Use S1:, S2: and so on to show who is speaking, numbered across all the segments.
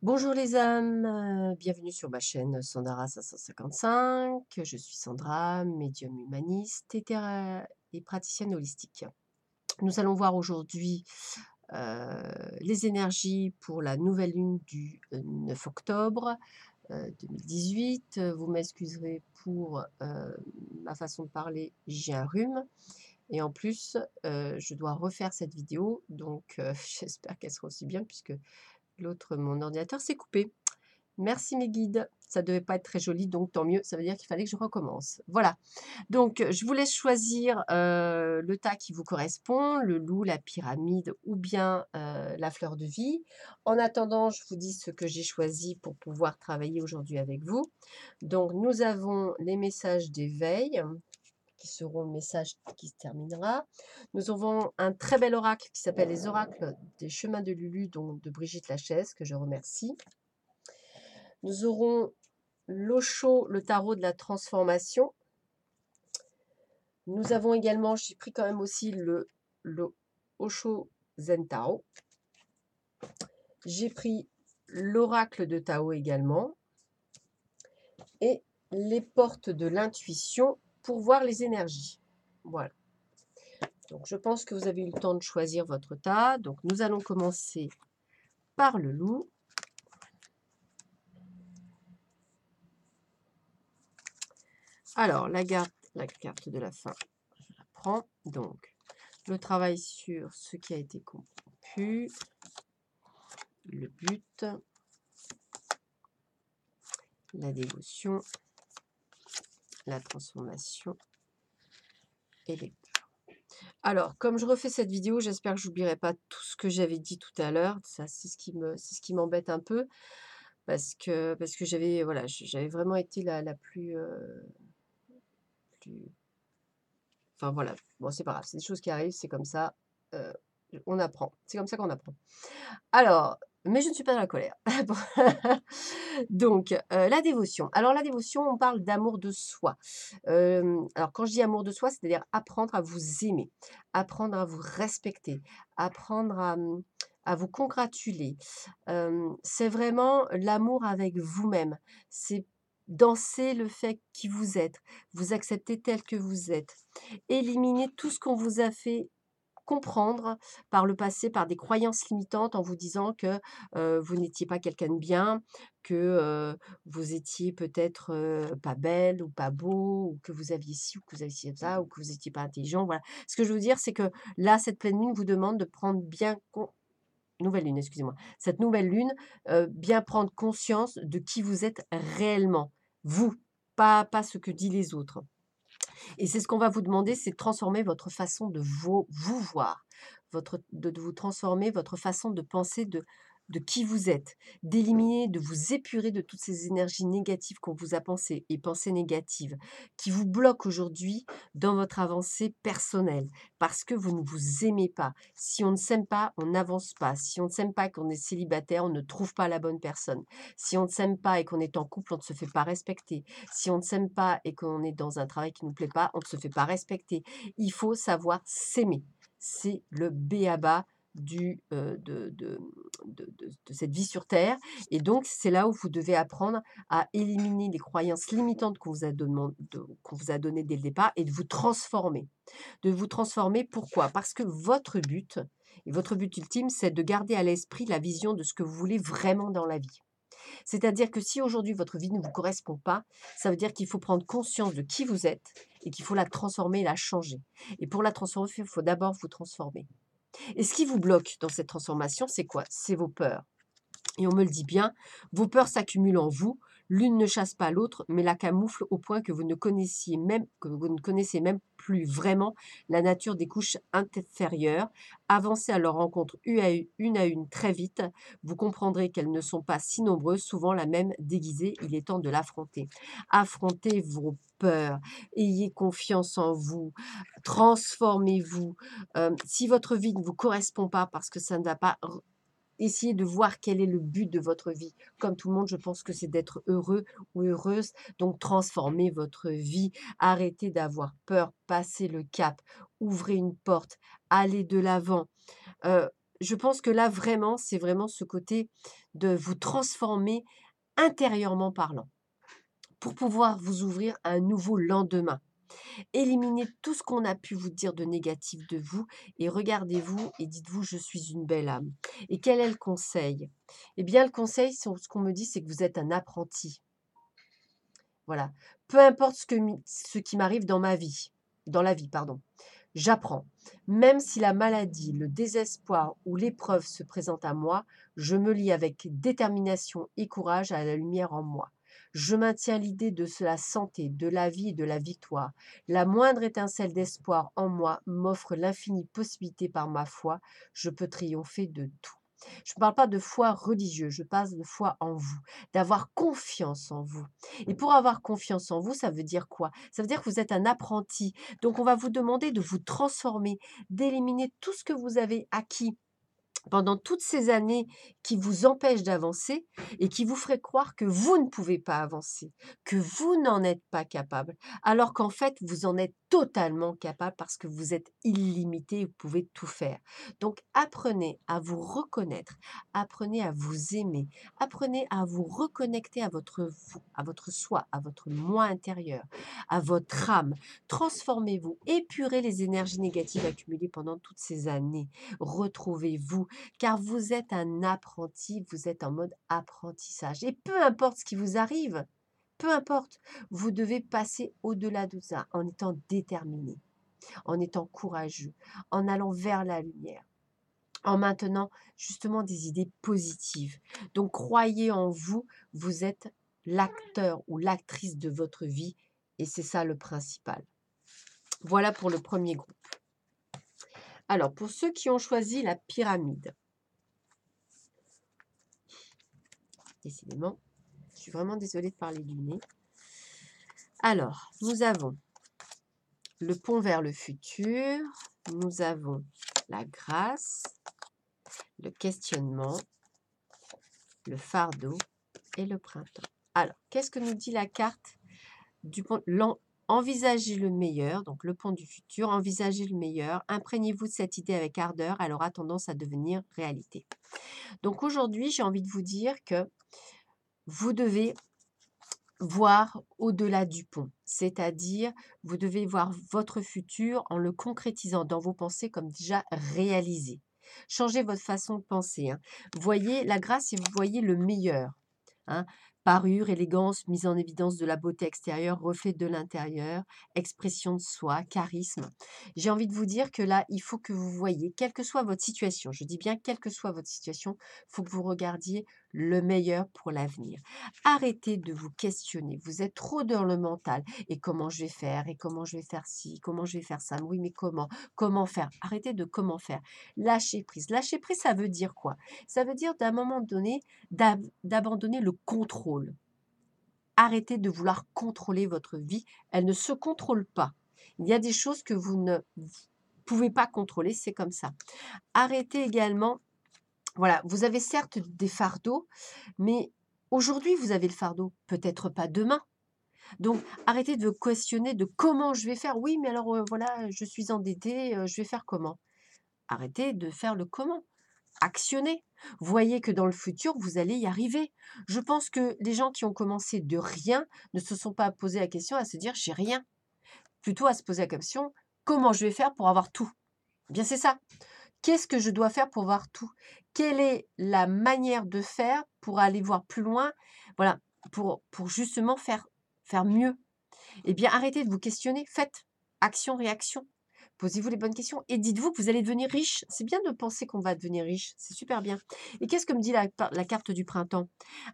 S1: Bonjour les âmes, bienvenue sur ma chaîne Sandara 555. Je suis Sandra, médium humaniste et praticienne holistique. Nous allons voir aujourd'hui les énergies pour la nouvelle lune du 9 octobre 2018. Vous m'excuserez pour ma façon de parler, j'ai un rhume. Et en plus, je dois refaire cette vidéo, donc j'espère qu'elle sera aussi bien puisque mon ordinateur s'est coupé. Merci mes guides. Ça devait pas être très joli, donc tant mieux. Ça veut dire qu'il fallait que je recommence. Voilà. Donc, je vous laisse choisir le tas qui vous correspond, le loup, la pyramide ou bien la fleur de vie. En attendant, je vous dis ce que j'ai choisi pour pouvoir travailler aujourd'hui avec vous. Donc, nous avons les messages d'éveil qui seront le message qui se terminera. Nous avons un très bel oracle qui s'appelle les oracles des chemins de Lulu, donc de Brigitte Lachaise, que je remercie. Nous aurons l'Osho, le tarot de la transformation. Nous avons également, j'ai pris quand même aussi le Osho Zen Tarot. J'ai pris l'oracle de Tao également. Et les portes de l'intuition pour voir les énergies. Voilà. Donc je pense que vous avez eu le temps de choisir votre tas. Donc nous allons commencer par le loup. Alors la carte de la fin, je la prends. Donc le travail sur ce qui a été corrompu, le but, la dévotion, la transformation et les peurs. Alors, comme je refais cette vidéo, j'espère que je n'oublierai pas tout ce que j'avais dit tout à l'heure. Ça, c'est ce qui m'embête un peu parce que j'avais voilà, j'avais vraiment été la plus enfin voilà, bon c'est pas grave, c'est des choses qui arrivent, c'est comme ça, heu, on apprend. C'est comme ça qu'on apprend. Alors, mais je ne suis pas dans la colère. Bon. Donc, la dévotion. Alors la dévotion, on parle d'amour de soi. Alors quand je dis amour de soi, c'est-à-dire apprendre à vous aimer, apprendre à vous respecter, apprendre à vous congratuler. C'est vraiment l'amour avec vous-même. C'est danser le fait qui vous êtes, vous accepter tel que vous êtes. Éliminer tout ce qu'on vous a fait comprendre par le passé, par des croyances limitantes en vous disant que, vous n'étiez pas quelqu'un de bien, que, vous étiez peut-être, pas belle ou pas beau ou que vous aviez ci ou que vous aviez ça ou que vous étiez pas intelligent, voilà. Ce que je veux dire, c'est que là, cette pleine lune vous demande de prendre bien con nouvelle lune, excusez-moi. Cette nouvelle lune, bien prendre conscience de qui vous êtes réellement. Vous, pas ce que disent les autres. Et c'est ce qu'on va vous demander, c'est de transformer votre façon de vous voir, de vous transformer votre façon de penser de qui vous êtes, d'éliminer, de vous épurer de toutes ces énergies négatives qu'on vous a pensées et pensées négatives, qui vous bloquent aujourd'hui dans votre avancée personnelle, parce que vous ne vous aimez pas. Si on ne s'aime pas, on n'avance pas. Si on ne s'aime pas, qu'on est célibataire, on ne trouve pas la bonne personne. Si on ne s'aime pas et qu'on est en couple, on ne se fait pas respecter. Si on ne s'aime pas et qu'on est dans un travail qui ne nous plaît pas, on ne se fait pas respecter. Il faut savoir s'aimer. C'est le b.a.-ba de cette vie sur terre. Et donc, c'est là où vous devez apprendre à éliminer les croyances limitantes qu'on vous a données dès le départ et de vous transformer. De vous transformer, pourquoi? Parce que votre but, et votre but ultime, c'est de garder à l'esprit la vision de ce que vous voulez vraiment dans la vie. C'est-à-dire que si aujourd'hui votre vie ne vous correspond pas, ça veut dire qu'il faut prendre conscience de qui vous êtes et qu'il faut la transformer et la changer. Et pour la transformer, il faut d'abord vous transformer. Et ce qui vous bloque dans cette transformation, c'est quoi? C'est vos peurs. Et on me le dit bien, vos peurs s'accumulent en vous, l'une ne chasse pas l'autre, mais la camoufle au point que vous ne connaissez même plus vraiment la nature des couches inférieures. Avancez à leur rencontre une à une très vite. Vous comprendrez qu'elles ne sont pas si nombreuses, souvent la même déguisée. Il est temps de l'affronter. Affrontez vos peurs, ayez confiance en vous, transformez-vous. Si votre vie ne vous correspond pas parce que ça ne va pas, essayez de voir quel est le but de votre vie. Comme tout le monde, je pense que c'est d'être heureux ou heureuse. Donc, transformez votre vie. Arrêtez d'avoir peur. Passez le cap. Ouvrez une porte. Allez de l'avant. Euh, je pense que là, vraiment, c'est vraiment ce côté de vous transformer intérieurement parlant, pour pouvoir vous ouvrir à un nouveau lendemain. Éliminez tout ce qu'on a pu vous dire de négatif de vous et regardez-vous et dites-vous: «Je suis une belle âme». Et quel est le conseil? Eh bien, le conseil, ce qu'on me dit, c'est que vous êtes un apprenti. Voilà. Peu importe ce qui m'arrive dans la vie, pardon, j'apprends. Même si la maladie, le désespoir ou l'épreuve se présentent à moi, je me lie avec détermination et courage à la lumière en moi. Je maintiens l'idée de la santé, de la vie et de la victoire. La moindre étincelle d'espoir en moi m'offre l'infinie possibilité par ma foi. Je peux triompher de tout. Je ne parle pas de foi religieuse, je parle de foi en vous, d'avoir confiance en vous. Et pour avoir confiance en vous, ça veut dire quoi? Ça veut dire que vous êtes un apprenti. Donc on va vous demander de vous transformer, d'éliminer tout ce que vous avez acquis pendant toutes ces années qui vous empêchent d'avancer et qui vous ferait croire que vous ne pouvez pas avancer, que vous n'en êtes pas capable, alors qu'en fait, vous en êtes totalement capable parce que vous êtes illimité, vous pouvez tout faire. Donc apprenez à vous reconnaître, apprenez à vous aimer, apprenez à vous reconnecter à votre vous, à votre soi, à votre moi intérieur, à votre âme. Transformez-vous, épurez les énergies négatives accumulées pendant toutes ces années. Retrouvez-vous, car vous êtes un apprenti, vous êtes en mode apprentissage. Et peu importe ce qui vous arrive, peu importe, vous devez passer au-delà de ça en étant déterminé, en étant courageux, en allant vers la lumière, en maintenant justement des idées positives. Donc croyez en vous, vous êtes l'acteur ou l'actrice de votre vie et c'est ça le principal. Voilà pour le premier groupe. Alors, pour ceux qui ont choisi la pyramide, décidément, je suis vraiment désolée de parler du nez. Alors, nous avons le pont vers le futur, nous avons la grâce, le questionnement, le fardeau et le printemps. Alors, qu'est-ce que nous dit la carte du pont? Envisagez le meilleur, donc le pont du futur, envisagez le meilleur, imprégnez-vous de cette idée avec ardeur, elle aura tendance à devenir réalité. Donc aujourd'hui, j'ai envie de vous dire que vous devez voir au-delà du pont, c'est-à-dire vous devez voir votre futur en le concrétisant dans vos pensées comme déjà réalisé. Changez votre façon de penser, hein. Voyez la grâce et vous voyez le meilleur, hein. Parure, élégance, mise en évidence de la beauté extérieure, reflet de l'intérieur, expression de soi, charisme. J'ai envie de vous dire que là, il faut que vous voyez, quelle que soit votre situation, je dis bien quelle que soit votre situation, il faut que vous regardiez le meilleur pour l'avenir. Arrêtez de vous questionner. Vous êtes trop dans le mental. Et comment je vais faire? Et comment je vais faire ci? Comment je vais faire ça? Oui, mais comment? Comment faire? Arrêtez de comment faire. Lâcher prise. Lâcher prise, ça veut dire quoi? Ça veut dire d'un moment donné d'abandonner le contrôle. Arrêtez de vouloir contrôler votre vie. Elle ne se contrôle pas. Il y a des choses que vous ne pouvez pas contrôler, c'est comme ça. Arrêtez également, voilà, vous avez certes des fardeaux, mais aujourd'hui, vous avez le fardeau, peut-être pas demain. Donc, arrêtez de vous questionner de comment je vais faire. Oui, mais alors voilà, je suis endettée, je vais faire comment? Arrêtez de faire le comment. Actionnez. Voyez que dans le futur, vous allez y arriver. Je pense que les gens qui ont commencé de rien ne se sont pas posé la question à se dire j'ai rien. Plutôt à se poser la question comment je vais faire pour avoir tout? Eh bien, c'est ça. Qu'est-ce que je dois faire pour voir tout? Quelle est la manière de faire pour aller voir plus loin? Voilà, pour justement faire mieux. Eh bien, arrêtez de vous questionner, faites. Action, réaction. Posez-vous les bonnes questions et dites-vous que vous allez devenir riche. C'est bien de penser qu'on va devenir riche, c'est super bien. Et qu'est-ce que me dit la carte du printemps?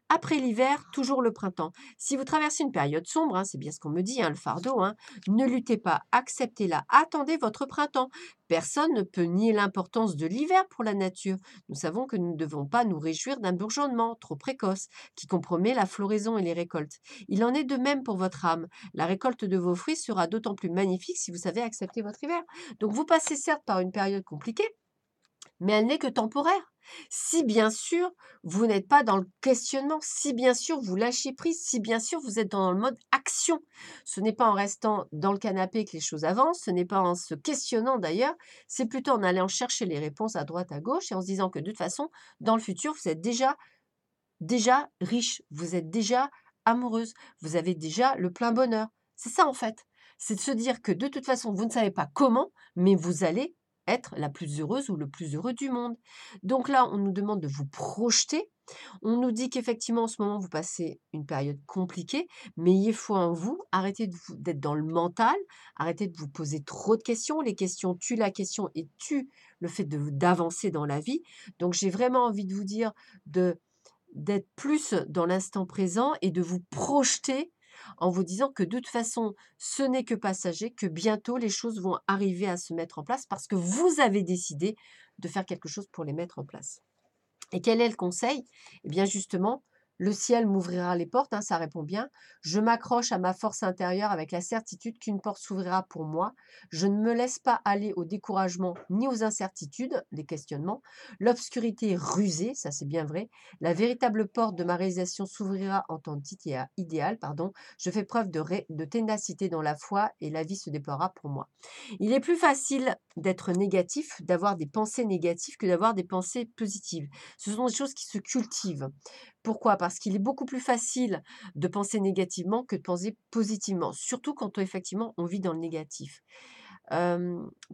S1: Après l'hiver, toujours le printemps. Si vous traversez une période sombre, hein, c'est bien ce qu'on me dit, hein, le fardeau, hein, ne luttez pas, acceptez-la, attendez votre printemps. Personne ne peut nier l'importance de l'hiver pour la nature. Nous savons que nous ne devons pas nous réjouir d'un bourgeonnement trop précoce qui compromet la floraison et les récoltes. Il en est de même pour votre âme. La récolte de vos fruits sera d'autant plus magnifique si vous savez accepter votre hiver. Donc vous passez certes par une période compliquée, mais elle n'est que temporaire. Si bien sûr, vous n'êtes pas dans le questionnement, si bien sûr vous lâchez prise, si bien sûr vous êtes dans le mode action. Ce n'est pas en restant dans le canapé que les choses avancent, ce n'est pas en se questionnant d'ailleurs, c'est plutôt en allant chercher les réponses à droite, à gauche et en se disant que de toute façon, dans le futur, vous êtes déjà riche, vous êtes déjà amoureuse, vous avez déjà le plein bonheur. C'est ça en fait. C'est de se dire que de toute façon, vous ne savez pas comment, mais vous allez être la plus heureuse ou le plus heureux du monde. Donc là, on nous demande de vous projeter. On nous dit qu'effectivement, en ce moment, vous passez une période compliquée, mais il faut en vous, arrêtez d'être dans le mental, arrêtez de vous poser trop de questions. Les questions tuent la question et tuent le fait d'avancer dans la vie. Donc j'ai vraiment envie de vous dire d'être plus dans l'instant présent et de vous projeter en vous disant que de toute façon, ce n'est que passager, que bientôt les choses vont arriver à se mettre en place parce que vous avez décidé de faire quelque chose pour les mettre en place. Et quel est le conseil? Eh bien justement, le ciel m'ouvrira les portes, hein, ça répond bien. Je m'accroche à ma force intérieure avec la certitude qu'une porte s'ouvrira pour moi. Je ne me laisse pas aller au découragement ni aux incertitudes, les questionnements. L'obscurité est rusée, ça c'est bien vrai. La véritable porte de ma réalisation s'ouvrira en temps idéal. Pardon. Je fais preuve de ténacité dans la foi et la vie se déploiera pour moi. Il est plus facile d'être négatif, d'avoir des pensées négatives que d'avoir des pensées positives. Ce sont des choses qui se cultivent. Pourquoi? Parce qu'il est beaucoup plus facile de penser négativement que de penser positivement, surtout quand effectivement on vit dans le négatif.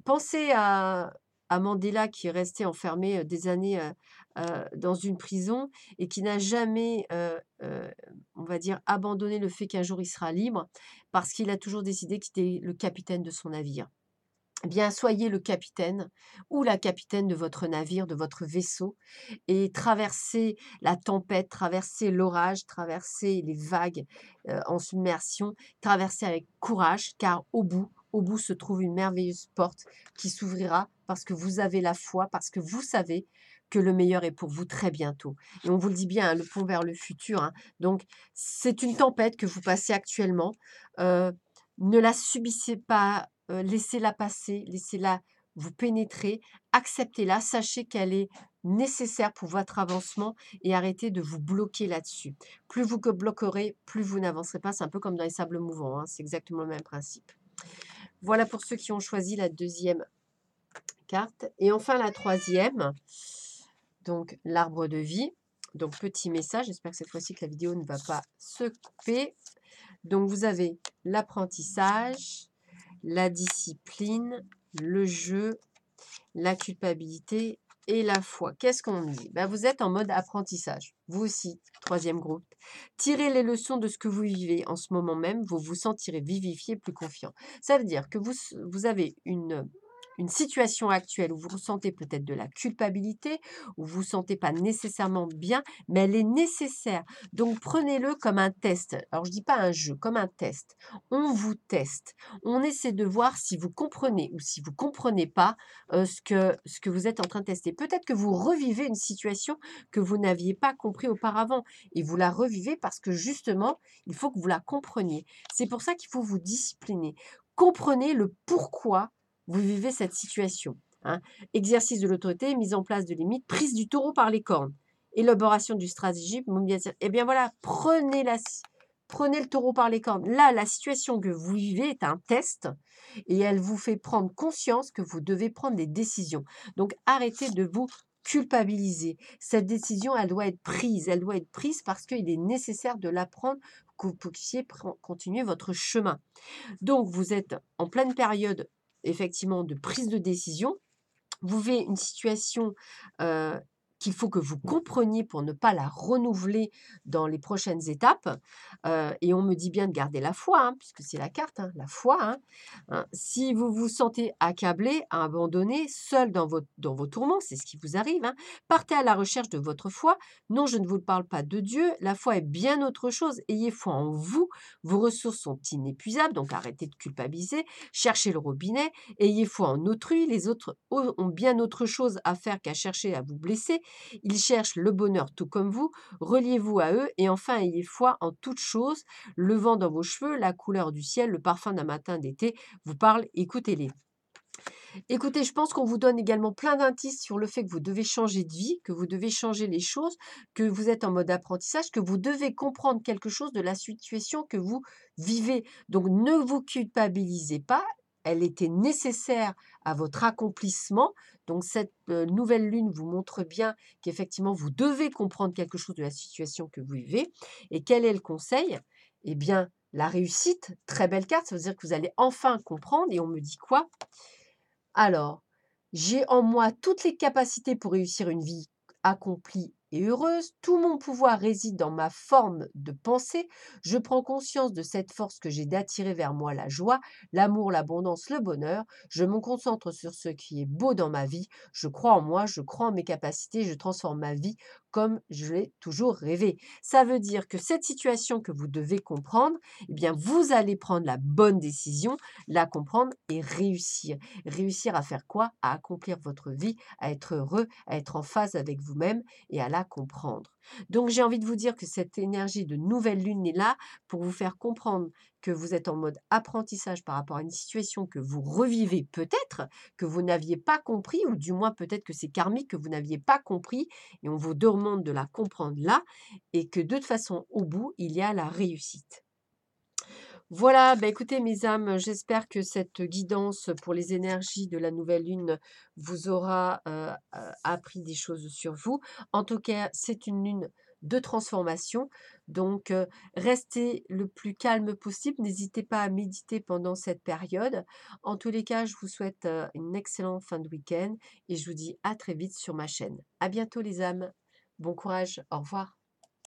S1: Pensez à Mandela qui est resté enfermé des années dans une prison et qui n'a jamais, on va dire, abandonné le fait qu'un jour il sera libre parce qu'il a toujours décidé qu'il était le capitaine de son navire. Eh bien, soyez le capitaine ou la capitaine de votre navire, de votre vaisseau et traversez la tempête, traversez l'orage, traversez les vagues en submersion, traversez avec courage car au bout se trouve une merveilleuse porte qui s'ouvrira parce que vous avez la foi, parce que vous savez que le meilleur est pour vous très bientôt. Et on vous le dit bien, hein, le pont vers le futur, hein. Donc, c'est une tempête que vous passez actuellement. Euh, Ne la subissez pas, laissez-la passer, laissez-la vous pénétrer, acceptez-la, sachez qu'elle est nécessaire pour votre avancement et arrêtez de vous bloquer là-dessus. Plus vous que bloquerez, plus vous n'avancerez pas. C'est un peu comme dans les sables mouvants, hein, c'est exactement le même principe. Voilà pour ceux qui ont choisi la deuxième carte. Et enfin la troisième, donc l'arbre de vie. Donc petit message, j'espère que cette fois-ci que la vidéo ne va pas se couper. Donc vous avez l'apprentissage, la discipline, le jeu, la culpabilité et la foi. Qu'est-ce qu'on me dit? Ben, vous êtes en mode apprentissage. Vous aussi, troisième groupe. Tirez les leçons de ce que vous vivez en ce moment même. Vous vous sentirez vivifié, plus confiant. Ça veut dire que vous avez une situation actuelle où vous ressentez peut-être de la culpabilité, où vous ne vous sentez pas nécessairement bien, mais elle est nécessaire. Donc prenez-le comme un test. Alors je ne dis pas un jeu, comme un test. On vous teste. On essaie de voir si vous comprenez ou si vous ne comprenez pas ce que vous êtes en train de tester. Peut-être que vous revivez une situation que vous n'aviez pas compris auparavant et vous la revivez parce que justement, il faut que vous la compreniez. C'est pour ça qu'il faut vous discipliner. Comprenez le pourquoi vous vivez cette situation. Hein. Exercice de l'autorité, mise en place de limites, prise du taureau par les cornes, élaboration du stratégie, mobilisation. Eh bien voilà, prenez le taureau par les cornes. Là, la situation que vous vivez est un test et elle vous fait prendre conscience que vous devez prendre des décisions. Donc arrêtez de vous culpabiliser. Cette décision, elle doit être prise. Elle doit être prise parce qu'il est nécessaire de la prendre pour que vous puissiez continuer votre chemin. Donc, vous êtes en pleine période, effectivement, de prise de décision. Vous vivez une situation qu'il faut que vous compreniez pour ne pas la renouveler dans les prochaines étapes. Et on me dit bien de garder la foi, hein, puisque c'est la carte, hein, la foi. Hein. Si vous vous sentez accablé, abandonné, seul dans vos tourments, c'est ce qui vous arrive, hein, partez à la recherche de votre foi. Non, je ne vous parle pas de Dieu. La foi est bien autre chose. Ayez foi en vous. Vos ressources sont inépuisables, donc arrêtez de culpabiliser. Cherchez le robinet. Ayez foi en autrui. Les autres ont bien autre chose à faire qu'à chercher à vous blesser. Ils cherchent le bonheur tout comme vous. Reliez-vous à eux et enfin ayez foi en toutes choses. Le vent dans vos cheveux, la couleur du ciel, le parfum d'un matin d'été vous parle, écoutez-les. Écoutez, je pense qu'on vous donne également plein d'indices sur le fait que vous devez changer de vie, que vous devez changer les choses, que vous êtes en mode apprentissage, que vous devez comprendre quelque chose de la situation que vous vivez. Donc ne vous culpabilisez pas, elle était nécessaire à votre accomplissement. Donc cette nouvelle lune vous montre bien qu'effectivement vous devez comprendre quelque chose de la situation que vous vivez. Et quel est le conseil? Eh bien, la réussite, très belle carte, ça veut dire que vous allez enfin comprendre. Et on me dit quoi? Alors, j'ai en moi toutes les capacités pour réussir une vie accomplie et heureuse. Tout mon pouvoir réside dans ma forme de pensée. Je prends conscience de cette force que j'ai d'attirer vers moi la joie, l'amour, l'abondance, le bonheur. Je me concentre sur ce qui est beau dans ma vie. Je crois en moi, je crois en mes capacités, je transforme ma vie comme je l'ai toujours rêvé. Ça veut dire que cette situation que vous devez comprendre, eh bien, vous allez prendre la bonne décision, la comprendre et réussir. Réussir à faire quoi? À accomplir votre vie, à être heureux, à être en phase avec vous-même et à la comprendre. Donc j'ai envie de vous dire que cette énergie de nouvelle lune est là pour vous faire comprendre que vous êtes en mode apprentissage par rapport à une situation que vous revivez peut-être, que vous n'aviez pas compris, ou du moins peut-être que c'est karmique que vous n'aviez pas compris, et on vous demande de la comprendre là, et que de toute façon, au bout, il y a la réussite. Voilà, bah, écoutez mes âmes, j'espère que cette guidance pour les énergies de la nouvelle lune vous aura, appris des choses sur vous. En tout cas, c'est une lune de transformation, donc restez le plus calme possible. N'hésitez pas à méditer pendant cette période. En tous les cas, je vous souhaite, une excellente fin de week-end et je vous dis à très vite sur ma chaîne. À bientôt les âmes. Bon courage, au revoir.